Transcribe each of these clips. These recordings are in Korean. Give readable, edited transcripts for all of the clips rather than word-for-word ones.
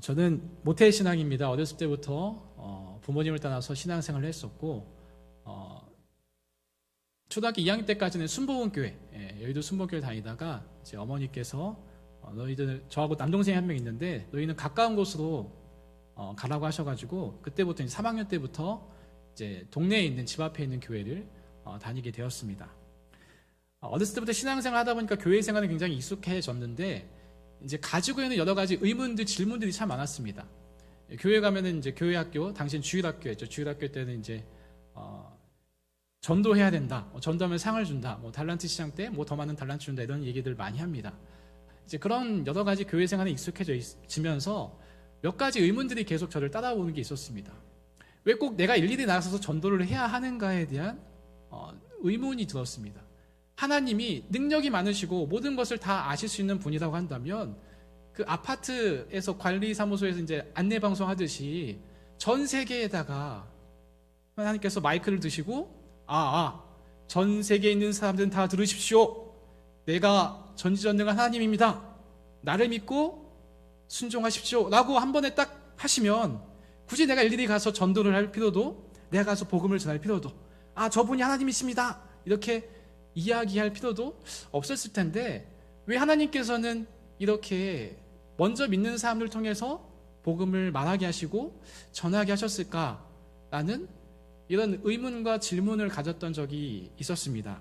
저는 모태 신앙입니다. 어렸을 때부터 부모님을 따라서 신앙생활을 했었고 초등학교 2학년 때까지는 순복음교회, 여의도 순복음교회 다니다가 이제 어머니께서 너희들, 저하고 남동생이 한 명 있는데 너희는 가까운 곳으로 가라고 하셔가지고 그때부터 이제 3학년 때부터 이제 동네에 있는 집 앞에 있는 교회를 다니게 되었습니다. 어렸을 때부터 신앙생활 하다 보니까 교회 생활은 굉장히 익숙해졌는데 이제 가지고 있는 여러 가지 의문들, 질문들이 참 많았습니다. 교회 가면은 이제 교회 학교, 당시엔 주일학교였죠. 주일학교 때는 이제 전도해야 된다. 전도하면 상을 준다. 달란트 시장 때 더 많은 달란트 준다. 이런 얘기들 많이 합니다. 이제 그런 여러 가지 교회 생활에 익숙해지면서 몇 가지 의문들이 계속 저를 따라오는 게 있었습니다. 왜 꼭 내가 일일이 나서서 전도를 해야 하는가에 대한 의문이 들었습니다. 하나님이 능력이 많으시고 모든 것을 다 아실 수 있는 분이라고 한다면 그 아파트에서 관리사무소에서 이제 안내방송 하듯이 전 세계에다가 하나님께서 마이크를 드시고 전 세계에 있는 사람들은 다 들으십시오. 내가 전지전능한 하나님입니다. 나를 믿고 순종하십시오. 라고 한 번에 딱 하시면 굳이 내가 일일이 가서 전도를 할 필요도, 내가 가서 복음을 전할 필요도, 저분이 하나님이십니다. 이렇게 이야기할 필요도 없었을 텐데 왜 하나님께서는 이렇게 먼저 믿는 사람들을 통해서 복음을 말하게 하시고 전하게 하셨을까라는 이런 의문과 질문을 가졌던 적이 있었습니다.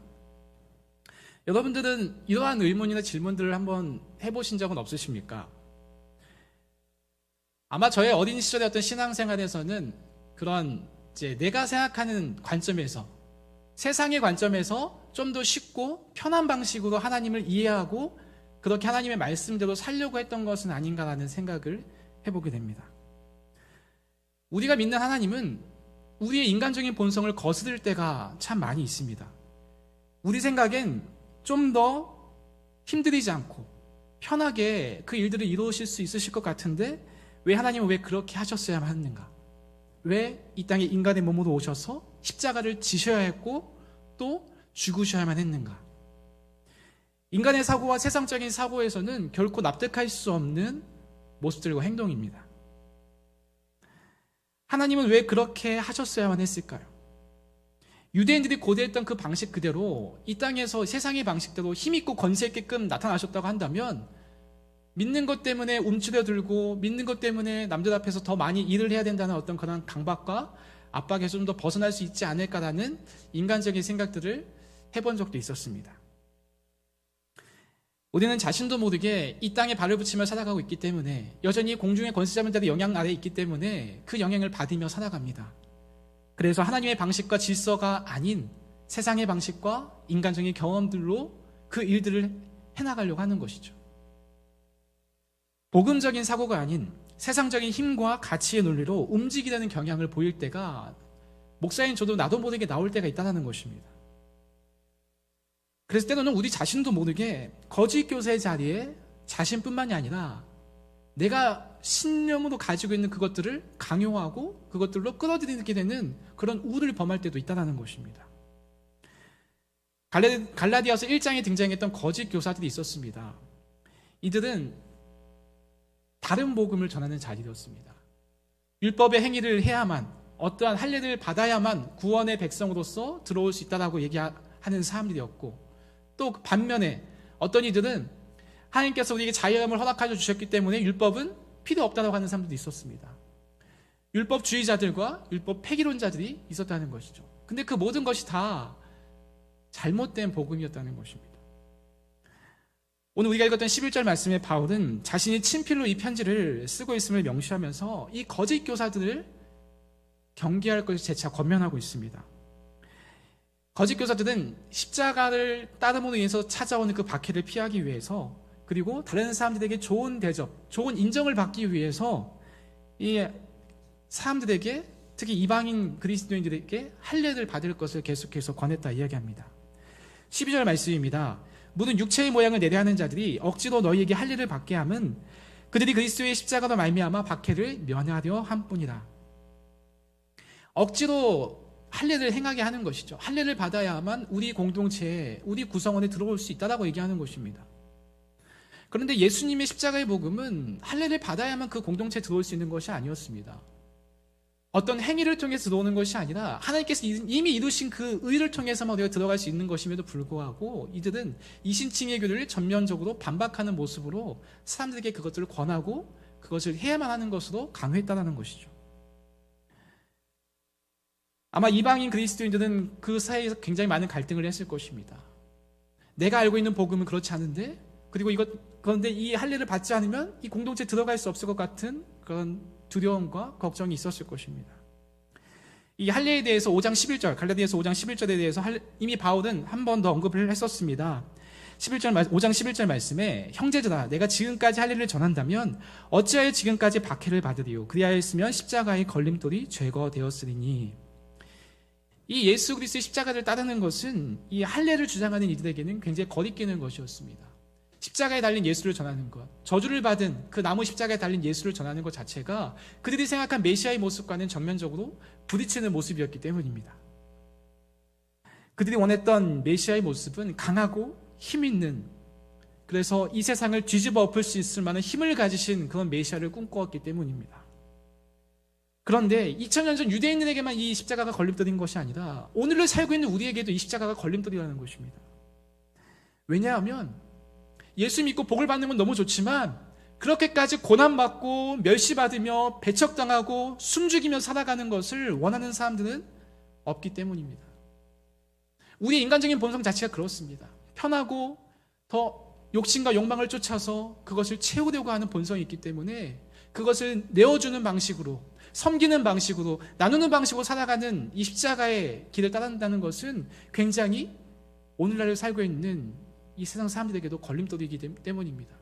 여러분들은 이러한 의문이나 질문들을 한번 해보신 적은 없으십니까? 아마 저의 어린 시절의 어떤 신앙생활에서는 그런 이제 내가 생각하는 관점에서, 세상의 관점에서 좀 더 쉽고 편한 방식으로 하나님을 이해하고 그렇게 하나님의 말씀대로 살려고 했던 것은 아닌가라는 생각을 해보게 됩니다. 우리가 믿는 하나님은 우리의 인간적인 본성을 거스를 때가 참 많이 있습니다. 우리 생각엔 좀 더 힘들이지 않고 편하게 그 일들을 이루실 수 있으실 것 같은데 왜 하나님은 왜 그렇게 하셨어야만 했는가? 왜 이 땅에 인간의 몸으로 오셔서 십자가를 지셔야 했고 또 죽으셔야만 했는가? 인간의 사고와 세상적인 사고에서는 결코 납득할 수 없는 모습들과 행동입니다. 하나님은 왜 그렇게 하셨어야만 했을까요? 유대인들이 고대했던 그 방식 그대로 이 땅에서 세상의 방식대로 힘있고 권세있게끔 나타나셨다고 한다면 믿는 것 때문에 움츠려들고 믿는 것 때문에 남들 앞에서 더 많이 일을 해야 된다는 어떤 그런 강박과 압박에서 좀 더 벗어날 수 있지 않을까라는 인간적인 생각들을 해본 적도 있었습니다. 우리는 자신도 모르게 이 땅에 발을 붙이며 살아가고 있기 때문에 여전히 공중의 권세자들의 영향 아래에 있기 때문에 그 영향을 받으며 살아갑니다. 그래서 하나님의 방식과 질서가 아닌 세상의 방식과 인간적인 경험들로 그 일들을 해나가려고 하는 것이죠. 복음적인 사고가 아닌 세상적인 힘과 가치의 논리로 움직이려는 경향을 보일 때가 목사인 저도 나도 모르게 나올 때가 있다는 것입니다. 그래서 때로는 우리 자신도 모르게 거짓 교사의 자리에 자신뿐만이 아니라 내가 신념으로 가지고 있는 그것들을 강요하고 그것들로 끌어들이게 되는 그런 우를 범할 때도 있다는 것입니다. 갈라디아서 1장에 등장했던 거짓 교사들이 있었습니다. 이들은 다른 복음을 전하는 자리였습니다. 율법의 행위를 해야만, 어떠한 할례를 받아야만 구원의 백성으로서 들어올 수 있다고 얘기하는 사람들이었고, 또 반면에 어떤 이들은 하나님께서 우리에게 자유함을 허락하여 주셨기 때문에 율법은 필요 없다고 하는 사람들도 있었습니다. 율법주의자들과 율법 폐기론자들이 있었다는 것이죠. 근데 그 모든 것이 다 잘못된 복음이었다는 것입니다. 오늘 우리가 읽었던 11절 말씀에 바울은 자신이 친필로 이 편지를 쓰고 있음을 명시하면서 이 거짓 교사들을 경계할 것을 재차 권면하고 있습니다. 거짓 교사들은 십자가를 따름으로 인해서 찾아오는 그 박해를 피하기 위해서, 그리고 다른 사람들에게 좋은 대접, 좋은 인정을 받기 위해서 이 사람들에게, 특히 이방인 그리스도인들에게 할례를 받을 것을 계속해서 권했다 이야기합니다. 12절 말씀입니다. 모든 육체의 모양을 내려하는 자들이 억지로 너희에게 할례를 받게 함은 그들이 그리스도의 십자가로 말미암아 박해를 면하려 함뿐이라. 억지로 할례를 행하게 하는 것이죠. 할례를 받아야만 우리 공동체에, 우리 구성원에 들어올 수 있다라고 얘기하는 것입니다. 그런데 예수님의 십자가의 복음은 할례를 받아야만 그 공동체에 들어올 수 있는 것이 아니었습니다. 어떤 행위를 통해서 들어오는 것이 아니라 하나님께서 이미 이루신 그 의를 통해서만 우리가 들어갈 수 있는 것임에도 불구하고 이들은 이신칭의 교리를 전면적으로 반박하는 모습으로 사람들에게 그것들을 권하고 그것을 해야만 하는 것으로 강요했다는 것이죠. 아마 이방인 그리스도인들은 그 사이에서 굉장히 많은 갈등을 했을 것입니다. 내가 알고 있는 복음은 그렇지 않은데, 그리고 그런데 이 할례를 받지 않으면 이 공동체에 들어갈 수 없을 것 같은 그런 두려움과 걱정이 있었을 것입니다. 이 할례에 대해서 5장 11절, 갈라디아서 5장 11절에 대해서 이미 바울은 한 번 더 언급을 했었습니다. 5장 11절 말씀에 형제들아 내가 지금까지 할례를 전한다면 어찌하여 지금까지 박해를 받으리요 그리하였으면 십자가의 걸림돌이 제거되었으리니. 이 예수 그리스도의 십자가를 따르는 것은 이 할례를 주장하는 이들에게는 굉장히 거리끼는 것이었습니다. 십자가에 달린 예수를 전하는 것, 저주를 받은 그 나무 십자가에 달린 예수를 전하는 것 자체가 그들이 생각한 메시아의 모습과는 정면적으로 부딪히는 모습이었기 때문입니다. 그들이 원했던 메시아의 모습은 강하고 힘 있는, 그래서 이 세상을 뒤집어 엎을 수 있을 만한 힘을 가지신 그런 메시아를 꿈꾸었기 때문입니다. 그런데 2000년 전 유대인들에게만 이 십자가가 걸림돌인 것이 아니라 오늘을 살고 있는 우리에게도 이 십자가가 걸림돌이라는 것입니다. 왜냐하면 예수 믿고 복을 받는 건 너무 좋지만 그렇게까지 고난받고 멸시받으며 배척당하고 숨죽이며 살아가는 것을 원하는 사람들은 없기 때문입니다. 우리의 인간적인 본성 자체가 그렇습니다. 편하고 더 욕심과 욕망을 쫓아서 그것을 채우려고 하는 본성이 있기 때문에 그것을 내어주는 방식으로, 섬기는 방식으로, 나누는 방식으로 살아가는 이 십자가의 길을 따른다는 것은 굉장히 오늘날을 살고 있는 이 세상 사람들에게도 걸림돌이기 때문입니다.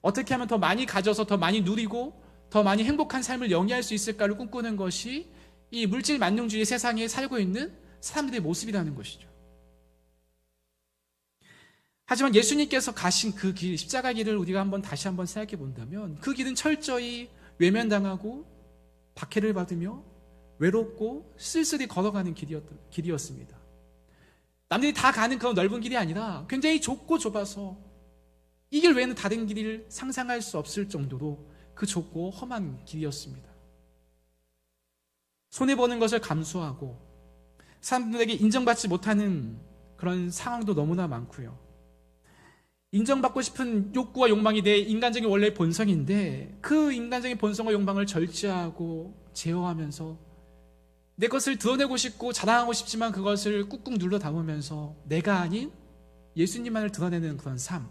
어떻게 하면 더 많이 가져서 더 많이 누리고 더 많이 행복한 삶을 영위할 수 있을까를 꿈꾸는 것이 이 물질 만능주의 세상에 살고 있는 사람들의 모습이라는 것이죠. 하지만 예수님께서 가신 그 길, 십자가 길을 우리가 다시 한번 생각해 본다면 그 길은 철저히 외면당하고 박해를 받으며 외롭고 쓸쓸히 걸어가는 길이었습니다. 남들이 다 가는 그런 넓은 길이 아니라 굉장히 좁고 좁아서 이 길 외에는 다른 길을 상상할 수 없을 정도로 그 좁고 험한 길이었습니다. 손해보는 것을 감수하고 사람들에게 인정받지 못하는 그런 상황도 너무나 많고요. 인정받고 싶은 욕구와 욕망이 내 인간적인 원래의 본성인데 그 인간적인 본성과 욕망을 절제하고 제어하면서 내 것을 드러내고 싶고 자랑하고 싶지만 그것을 꾹꾹 눌러 담으면서 내가 아닌 예수님만을 드러내는 그런 삶,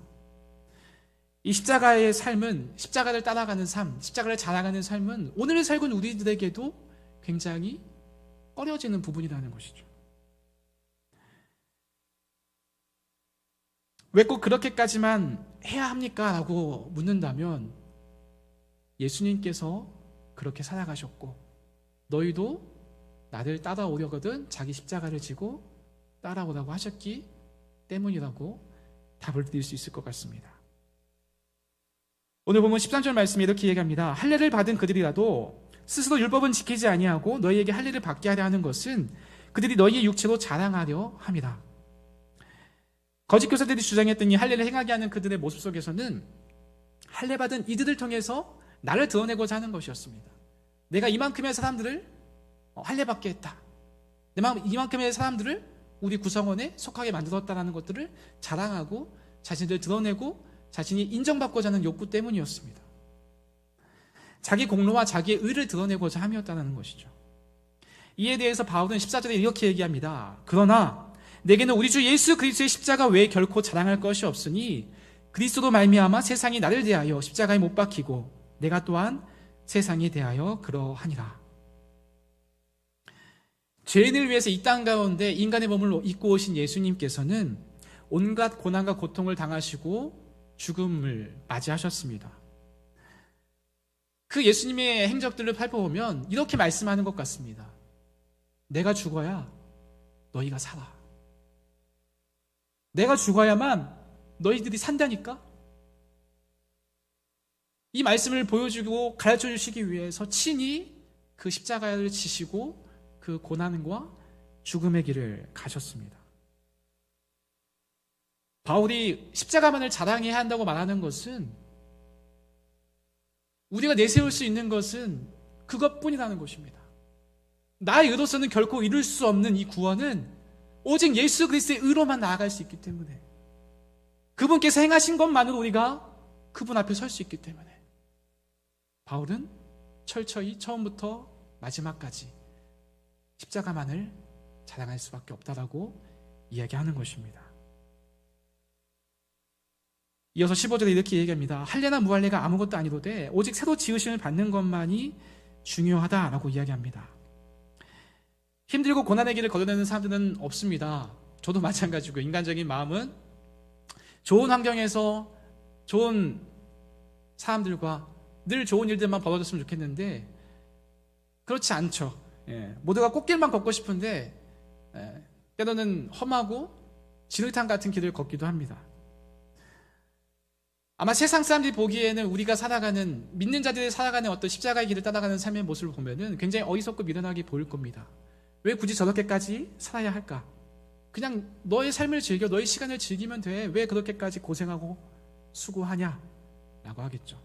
이 십자가의 삶은, 십자가를 따라가는 삶, 십자가를 자랑하는 삶은 오늘을 살고 있는 우리들에게도 굉장히 꺼려지는 부분이라는 것이죠. 왜 꼭 그렇게까지만 해야 합니까? 라고 묻는다면 예수님께서 그렇게 살아가셨고 너희도 나를 따라오려거든 자기 십자가를 지고 따라오라고 하셨기 때문이라고 답을 드릴 수 있을 것 같습니다. 오늘 보면 13절 말씀에 이렇게 얘기합니다. 할례를 받은 그들이라도 스스로 율법은 지키지 아니하고 너희에게 할례를 받게 하려 하는 것은 그들이 너희의 육체로 자랑하려 함이라. 거짓 교사들이 주장했던 이 할례를 행하게 하는 그들의 모습 속에서는 할례 받은 이들을 통해서 나를 드러내고자 하는 것이었습니다. 내가 이만큼의 사람들을 할례 받게 했다. 이만큼의 사람들을 우리 구성원에 속하게 만들었다는 것들을 자랑하고 자신을 드러내고 자신이 인정받고자 하는 욕구 때문이었습니다. 자기 공로와 자기의 의를 드러내고자 함이었다는 것이죠. 이에 대해서 바울은 14절에 이렇게 얘기합니다. 그러나 내게는 우리 주 예수 그리스도의 십자가 외에 결코 자랑할 것이 없으니 그리스도로 말미암아 세상이 나를 대하여 십자가에 못 박히고 내가 또한 세상에 대하여 그러하니라. 죄인을 위해서 이 땅 가운데 인간의 몸을 입고 오신 예수님께서는 온갖 고난과 고통을 당하시고 죽음을 맞이하셨습니다. 그 예수님의 행적들을 살펴보면 이렇게 말씀하는 것 같습니다. 내가 죽어야 너희가 살아. 내가 죽어야만 너희들이 산다니까? 이 말씀을 보여주고 가르쳐 주시기 위해서 친히 그 십자가를 지시고 그 고난과 죽음의 길을 가셨습니다. 바울이 십자가만을 자랑해야 한다고 말하는 것은 우리가 내세울 수 있는 것은 그것뿐이라는 것입니다. 나의 의로서는 결코 이룰 수 없는 이 구원은 오직 예수 그리스도의 의로만 나아갈 수 있기 때문에, 그분께서 행하신 것만으로 우리가 그분 앞에 설 수 있기 때문에 바울은 철저히 처음부터 마지막까지 십자가만을 자랑할 수밖에 없다라고 이야기하는 것입니다. 이어서 15절에 이렇게 얘기합니다. 할례나 무할례가 아무것도 아니로되 오직 새로 지으심을 받는 것만이 중요하다라고 이야기합니다. 힘들고 고난의 길을 걸어내는 사람들은 없습니다. 저도 마찬가지고, 인간적인 마음은 좋은 환경에서 좋은 사람들과 늘 좋은 일들만 벌어졌으면 좋겠는데 그렇지 않죠. 모두가 꽃길만 걷고 싶은데 때로는 험하고 진흙탕 같은 길을 걷기도 합니다. 아마 세상 사람들이 보기에는 우리가 살아가는, 믿는 자들이 살아가는 어떤 십자가의 길을 따라가는 삶의 모습을 보면은 굉장히 어리석고 미련하게 보일 겁니다. 왜 굳이 저렇게까지 살아야 할까? 그냥 너의 삶을 즐겨, 너의 시간을 즐기면 돼. 왜 그렇게까지 고생하고 수고하냐? 라고 하겠죠.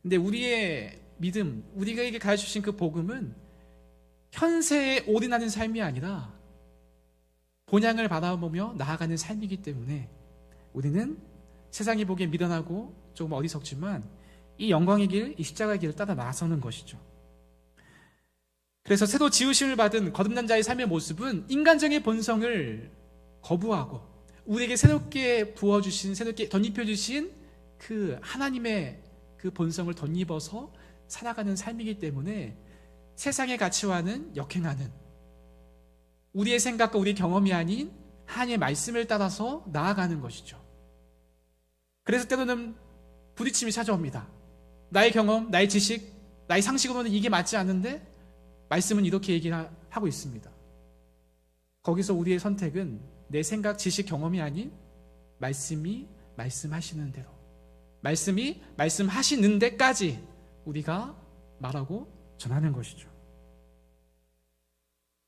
근데 우리의 믿음, 우리에게 가르쳐주신 그 복음은 현세에 올인하는 삶이 아니라 본향을 바라보며 나아가는 삶이기 때문에 우리는 세상이 보기에 미련하고 조금 어리석지만 이 영광의 길, 이 십자가의 길을 따라 나서는 것이죠. 그래서 새로 지으심을 받은 거듭난 자의 삶의 모습은 인간적인 본성을 거부하고 우리에게 새롭게 부어주신, 새롭게 덧입혀주신 그 하나님의 그 본성을 덧입어서 살아가는 삶이기 때문에 세상의 가치와는 역행하는, 우리의 생각과 우리의 경험이 아닌 하나님의 말씀을 따라서 나아가는 것이죠. 그래서 때로는 부딪힘이 찾아옵니다. 나의 경험, 나의 지식, 나의 상식으로는 이게 맞지 않는데 말씀은 이렇게 얘기를 하고 있습니다. 거기서 우리의 선택은 내 생각, 지식, 경험이 아닌 말씀이 말씀하시는 대로, 말씀이 말씀하시는 데까지 우리가 말하고 전하는 것이죠.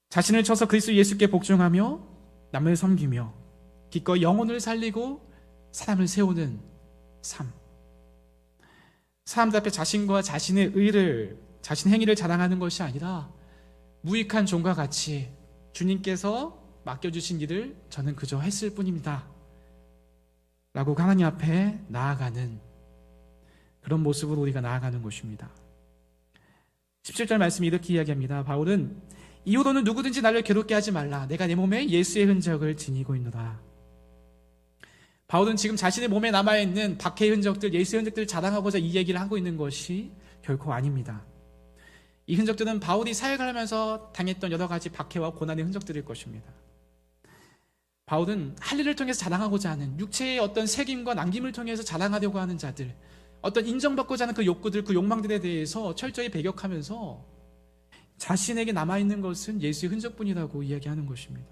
자신을 쳐서 그리스도 예수께 복종하며 남을 섬기며 기꺼이 영혼을 살리고 사람을 세우는 삶. 사람들 앞에 자신과 자신의 의를, 자신의 행위를 자랑하는 것이 아니라 무익한 종과 같이 주님께서 맡겨주신 일을 저는 그저 했을 뿐입니다 라고 하나님 앞에 나아가는 그런 모습으로 우리가 나아가는 것입니다. 17절 말씀이 이렇게 이야기합니다. 바울은 이후로는 누구든지 나를 괴롭게 하지 말라. 내가 내 몸에 예수의 흔적을 지니고 있노라. 바울은 지금 자신의 몸에 남아있는 박해의 흔적들, 예수의 흔적들을 자랑하고자 이 얘기를 하고 있는 것이 결코 아닙니다. 이 흔적들은 바울이 사역을 하면서 당했던 여러 가지 박해와 고난의 흔적들일 것입니다. 바울은 할 일을 통해서 자랑하고자 하는, 육체의 어떤 책임과 남김을 통해서 자랑하려고 하는 자들, 어떤 인정받고자 하는 그 욕구들, 그 욕망들에 대해서 철저히 배격하면서 자신에게 남아있는 것은 예수의 흔적뿐이라고 이야기하는 것입니다.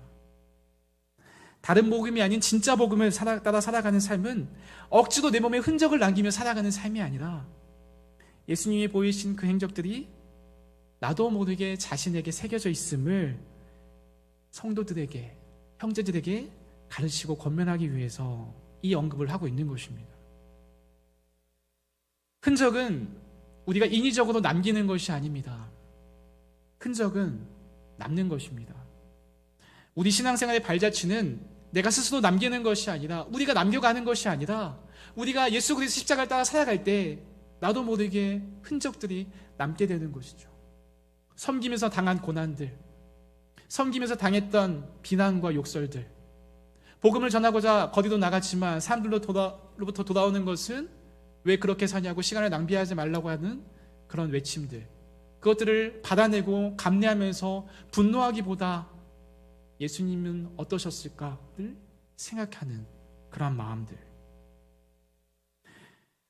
다른 복음이 아닌 진짜 복음을 따라 살아가는 삶은 억지로 내 몸에 흔적을 남기며 살아가는 삶이 아니라 예수님이 보이신 그 행적들이 나도 모르게 자신에게 새겨져 있음을 성도들에게, 형제들에게 가르치고 권면하기 위해서 이 언급을 하고 있는 것입니다. 흔적은 우리가 인위적으로 남기는 것이 아닙니다. 흔적은 남는 것입니다. 우리 신앙생활의 발자취는 내가 스스로 남기는 것이 아니라, 우리가 남겨가는 것이 아니라, 우리가 예수 그리스도 십자가를 따라 살아갈 때 나도 모르게 흔적들이 남게 되는 것이죠. 섬기면서 당한 고난들, 섬기면서 당했던 비난과 욕설들, 복음을 전하고자 거리로 나갔지만 사람들로부터 돌아오는 것은 왜 그렇게 사냐고 시간을 낭비하지 말라고 하는 그런 외침들, 그것들을 받아내고 감내하면서 분노하기보다 예수님은 어떠셨을까를 생각하는 그러한 마음들.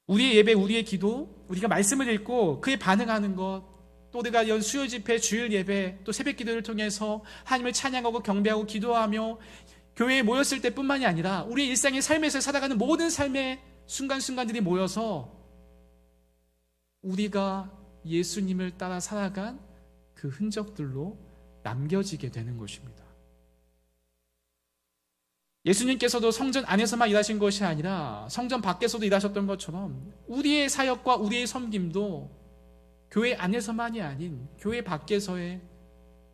우리의 예배, 우리의 기도, 우리가 말씀을 읽고 그에 반응하는 것, 또 우리가 연 수요 집회, 주일 예배, 또 새벽 기도를 통해서 하나님을 찬양하고 경배하고 기도하며 교회에 모였을 때뿐만이 아니라 우리의 일상의 삶에서 살아가는 모든 삶의 순간순간들이 모여서 우리가 예수님을 따라 살아간 그 흔적들로 남겨지게 되는 것입니다. 예수님께서도 성전 안에서만 일하신 것이 아니라 성전 밖에서도 일하셨던 것처럼 우리의 사역과 우리의 섬김도 교회 안에서만이 아닌 교회 밖에서의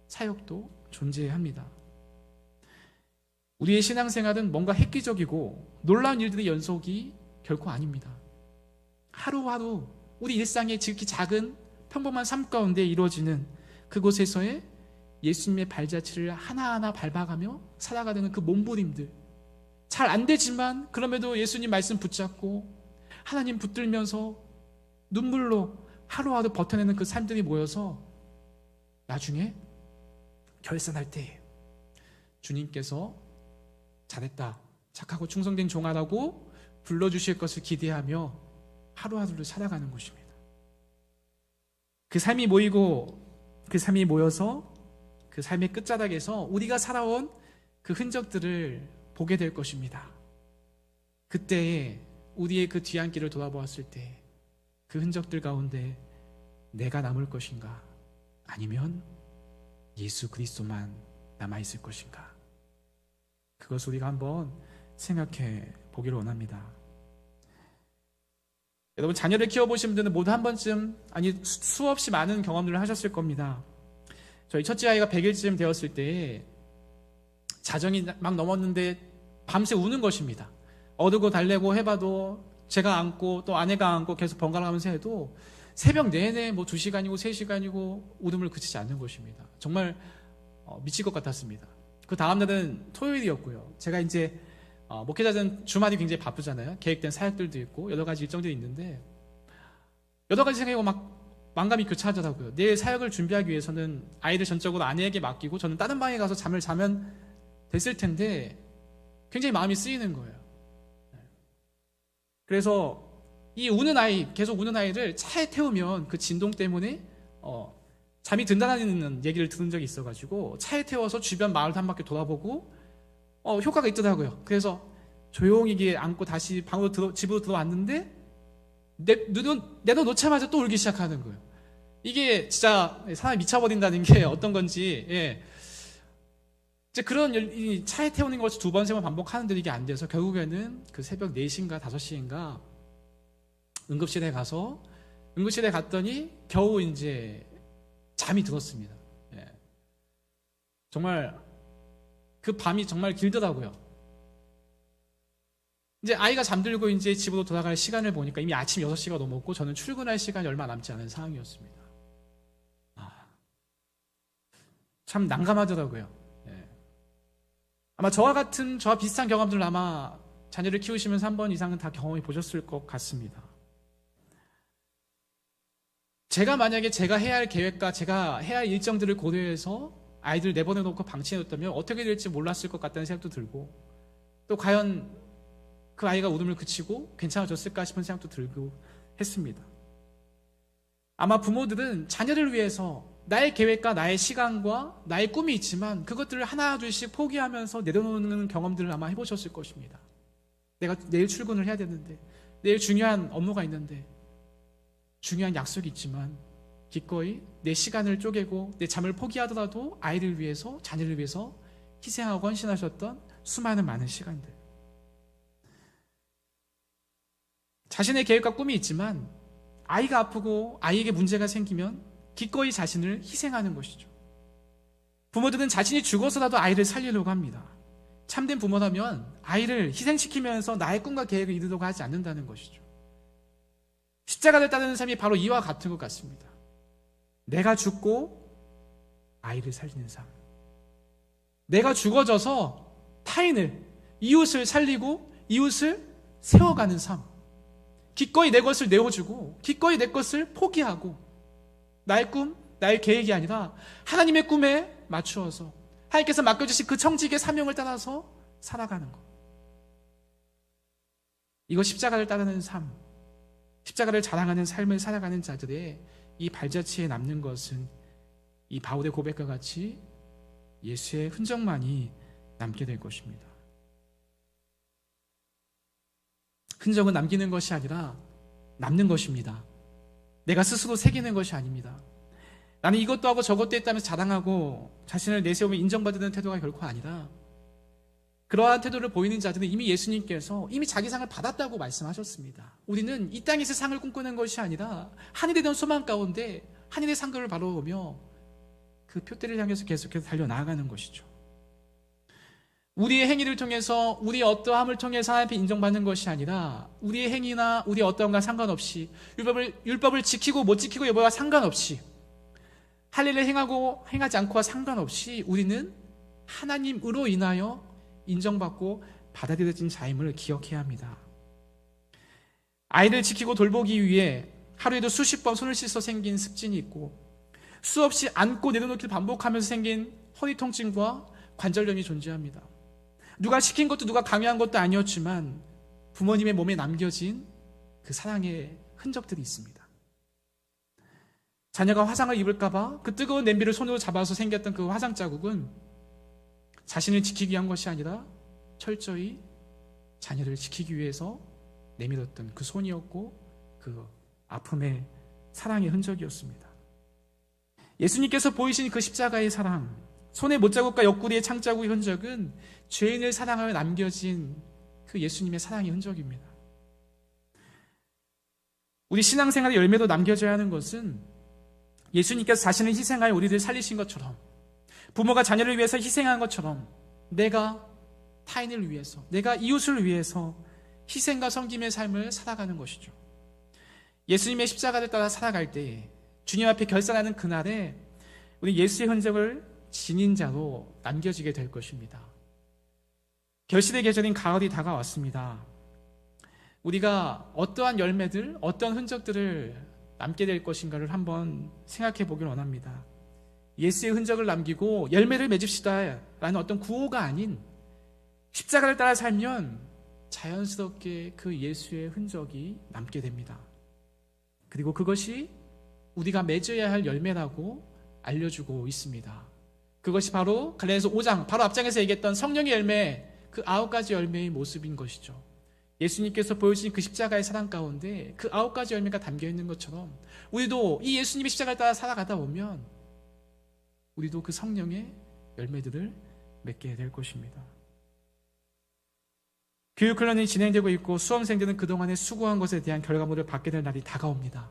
사역도 존재합니다. 우리의 신앙생활은 뭔가 획기적이고 놀라운 일들의 연속이 결코 아닙니다. 하루하루 우리 일상의 지극히 작은 평범한 삶 가운데 이루어지는 그곳에서의 예수님의 발자취를 하나하나 밟아가며 살아가는 그 몸부림들, 잘 안 되지만 그럼에도 예수님 말씀 붙잡고 하나님 붙들면서 눈물로 하루하루 버텨내는 그 삶들이 모여서 나중에 결산할 때 주님께서 잘했다, 착하고 충성된 종아라고 불러주실 것을 기대하며 하루하루를 살아가는 것입니다. 그 삶이 모이고 그 삶이 모여서 그 삶의 끝자락에서 우리가 살아온 그 흔적들을 보게 될 것입니다. 그때에 우리의 그 뒤안길을 돌아보았을 때 그 흔적들 가운데 내가 남을 것인가, 아니면 예수 그리스도만 남아있을 것인가, 그것을 우리가 한번 생각해 보기를 원합니다. 여러분, 자녀를 키워보신 분들은 모두 한 번쯤, 아니 수없이 많은 경험들을 하셨을 겁니다. 저희 첫째 아이가 100일쯤 되었을 때 자정이 막 넘었는데 밤새 우는 것입니다. 어두고 달래고 해봐도 제가 안고 또 아내가 안고 계속 번갈아가면서 해도 새벽 내내 뭐 2시간이고 3시간이고 울음을 그치지 않는 것입니다. 정말 미칠 것 같았습니다. 그 다음날은 토요일이었고요. 제가 이제 목회자들은 주말이 굉장히 바쁘잖아요. 계획된 사역들도 있고 여러 가지 일정들이 있는데 여러 가지 생각이 막 만감이 교차하더라고요. 내일 사역을 준비하기 위해서는 아이를 전적으로 아내에게 맡기고 저는 다른 방에 가서 잠을 자면 됐을 텐데 굉장히 마음이 쓰이는 거예요. 그래서 이 우는 아이, 계속 우는 아이를 차에 태우면 그 진동 때문에 잠이 든다는 얘기를 들은 적이 있어가지고 차에 태워서 주변 마을도 한 바퀴 돌아보고 효과가 있더라고요. 그래서 조용히 안고 다시 집으로 들어왔는데 내려놓자마자 또 울기 시작하는 거예요. 이게 진짜 사람이 미쳐버린다는 게 어떤 건지, 예. 이제 그런 차에 태우는 것을 2번, 3번 반복하는데 이게 안 돼서 결국에는 그 새벽 4시인가 5시인가 응급실에 갔더니 겨우 이제 잠이 들었습니다. 예. 정말 그 밤이 정말 길더라고요. 이제 아이가 잠들고 이제 집으로 돌아갈 시간을 보니까 이미 아침 6시가 넘었고 저는 출근할 시간이 얼마 남지 않은 상황이었습니다. 참 난감하더라고요. 예. 아마 저와 비슷한 경험들 아마 자녀를 키우시면서 한 번 이상은 다 경험해 보셨을 것 같습니다. 제가 만약에 제가 해야 할 계획과 제가 해야 할 일정들을 고려해서 아이들을 내보내놓고 방치해뒀다면 어떻게 될지 몰랐을 것 같다는 생각도 들고, 또 과연 그 아이가 울음을 그치고 괜찮아졌을까 싶은 생각도 들고 했습니다. 아마 부모들은 자녀를 위해서 나의 계획과 나의 시간과 나의 꿈이 있지만 그것들을 하나둘씩 포기하면서 내려놓는 경험들을 아마 해보셨을 것입니다. 내가 내일 출근을 해야 되는데, 내일 중요한 업무가 있는데, 중요한 약속이 있지만 기꺼이 내 시간을 쪼개고 내 잠을 포기하더라도 아이를 위해서, 자녀를 위해서 희생하고 헌신하셨던 수많은 많은 시간들. 자신의 계획과 꿈이 있지만 아이가 아프고 아이에게 문제가 생기면 기꺼이 자신을 희생하는 것이죠. 부모들은 자신이 죽어서라도 아이를 살리려고 합니다. 참된 부모라면 아이를 희생시키면서 나의 꿈과 계획을 이루려고 하지 않는다는 것이죠. 십자가를 따르는 삶이 바로 이와 같은 것 같습니다. 내가 죽고 아이를 살리는 삶, 내가 죽어져서 타인을, 이웃을 살리고 이웃을 세워가는 삶, 기꺼이 내 것을 내어주고 기꺼이 내 것을 포기하고 나의 꿈, 나의 계획이 아니라 하나님의 꿈에 맞추어서 하나님께서 맡겨주신 그 청직의 사명을 따라서 살아가는 것, 이거 십자가를 따르는 삶, 십자가를 자랑하는 삶을 살아가는 자들의 이 발자취에 남는 것은 이 바울의 고백과 같이 예수의 흔적만이 남게 될 것입니다. 흔적은 남기는 것이 아니라 남는 것입니다. 내가 스스로 새기는 것이 아닙니다. 나는 이것도 하고 저것도 했다면서 자랑하고 자신을 내세우며 인정받는 태도가 결코 아니라 그러한 태도를 보이는 자들은 이미 예수님께서 이미 자기 상을 받았다고 말씀하셨습니다. 우리는 이 땅에서 상을 꿈꾸는 것이 아니라 하늘에 대한 소망 가운데 하늘의 상급을 바라보며 그 표대를 향해서 계속해서 달려나가는 것이죠. 우리의 행위를 통해서, 우리의 어떠함을 통해서 하나님 앞에 인정받는 것이 아니라 우리의 행위나 우리의 어떠함과 상관없이 율법을 지키고 못 지키고 여부와 상관없이 할 일을 행하고 행하지 않고와 상관없이 우리는 하나님으로 인하여 인정받고 받아들여진 자임을 기억해야 합니다. 아이를 지키고 돌보기 위해 하루에도 수십 번 손을 씻어 생긴 습진이 있고 수없이 앉고 내려놓기를 반복하면서 생긴 허리 통증과 관절염이 존재합니다. 누가 시킨 것도 누가 강요한 것도 아니었지만 부모님의 몸에 남겨진 그 사랑의 흔적들이 있습니다. 자녀가 화상을 입을까봐 그 뜨거운 냄비를 손으로 잡아서 생겼던 그 화상 자국은 자신을 지키기 위한 것이 아니라 철저히 자녀를 지키기 위해서 내밀었던 그 손이었고 그 아픔의 사랑의 흔적이었습니다. 예수님께서 보이신 그 십자가의 사랑, 손의 못자국과 옆구리의 창자국의 흔적은 죄인을 사랑하여 남겨진 그 예수님의 사랑의 흔적입니다. 우리 신앙생활의 열매도 남겨져야 하는 것은 예수님께서 자신을 희생하여 우리를 살리신 것처럼, 부모가 자녀를 위해서 희생한 것처럼 내가 타인을 위해서, 내가 이웃을 위해서 희생과 섬김의 삶을 살아가는 것이죠. 예수님의 십자가를 따라 살아갈 때 주님 앞에 결산하는 그날에 우리 예수의 흔적을 지닌 자로 남겨지게 될 것입니다. 결실의 계절인 가을이 다가왔습니다. 우리가 어떠한 열매들, 어떠한 흔적들을 남게 될 것인가를 한번 생각해 보길 원합니다. 예수의 흔적을 남기고 열매를 맺읍시다 라는 어떤 구호가 아닌 십자가를 따라 살면 자연스럽게 그 예수의 흔적이 남게 됩니다. 그리고 그것이 우리가 맺어야 할 열매라고 알려주고 있습니다. 그것이 바로 갈라디아서 5장, 바로 앞장에서 얘기했던 성령의 열매, 그 9가지 열매의 모습인 것이죠. 예수님께서 보여주신 그 십자가의 사랑 가운데 그 9가지 열매가 담겨있는 것처럼 우리도 이 예수님의 십자가를 따라 살아가다 보면 우리도 그 성령의 열매들을 맺게 될 것입니다. 교육 훈련이 진행되고 있고 수험생들은 그동안에 수고한 것에 대한 결과물을 받게 될 날이 다가옵니다.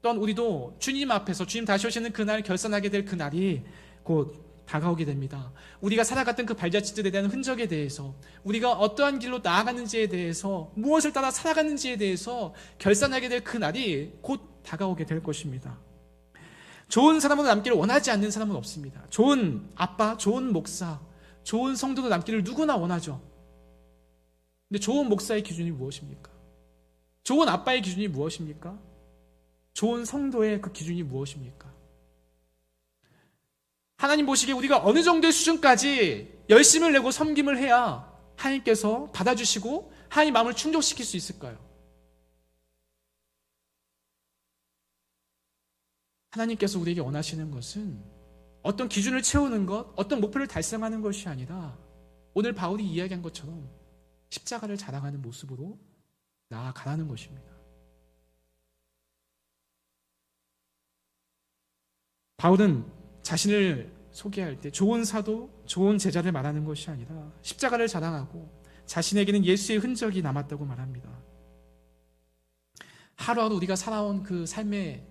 또한 우리도 주님 앞에서 주님 다시 오시는 그날 결산하게 될 그날이 곧 다가오게 됩니다. 우리가 살아갔던 그 발자취들에 대한 흔적에 대해서, 우리가 어떠한 길로 나아가는지에 대해서, 무엇을 따라 살아가는지에 대해서 결산하게 될 그날이 곧 다가오게 될 것입니다. 좋은 사람으로 남기를 원하지 않는 사람은 없습니다. 좋은 아빠, 좋은 목사, 좋은 성도로 남기를 누구나 원하죠. 근데 좋은 목사의 기준이 무엇입니까? 좋은 아빠의 기준이 무엇입니까? 좋은 성도의 그 기준이 무엇입니까? 하나님 보시기에 우리가 어느 정도의 수준까지 열심을 내고 섬김을 해야 하나님께서 받아주시고 하나님 마음을 충족시킬 수 있을까요? 하나님께서 우리에게 원하시는 것은 어떤 기준을 채우는 것, 어떤 목표를 달성하는 것이 아니라 오늘 바울이 이야기한 것처럼 십자가를 자랑하는 모습으로 나아가라는 것입니다. 바울은 자신을 소개할 때 좋은 사도, 좋은 제자를 말하는 것이 아니라 십자가를 자랑하고 자신에게는 예수의 흔적이 남았다고 말합니다. 하루하루 우리가 살아온 그 삶의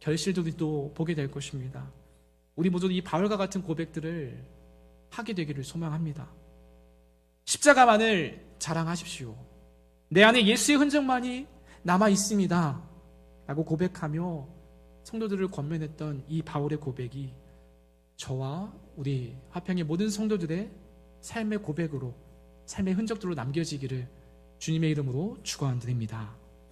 결실들도 보게 될 것입니다. 우리 모두 이 바울과 같은 고백들을 하게 되기를 소망합니다. 십자가만을 자랑하십시오. 내 안에 예수의 흔적만이 남아 있습니다 라고 고백하며 성도들을 권면했던 이 바울의 고백이 저와 우리 화평의 모든 성도들의 삶의 고백으로, 삶의 흔적들로 남겨지기를 주님의 이름으로 축원드립니다.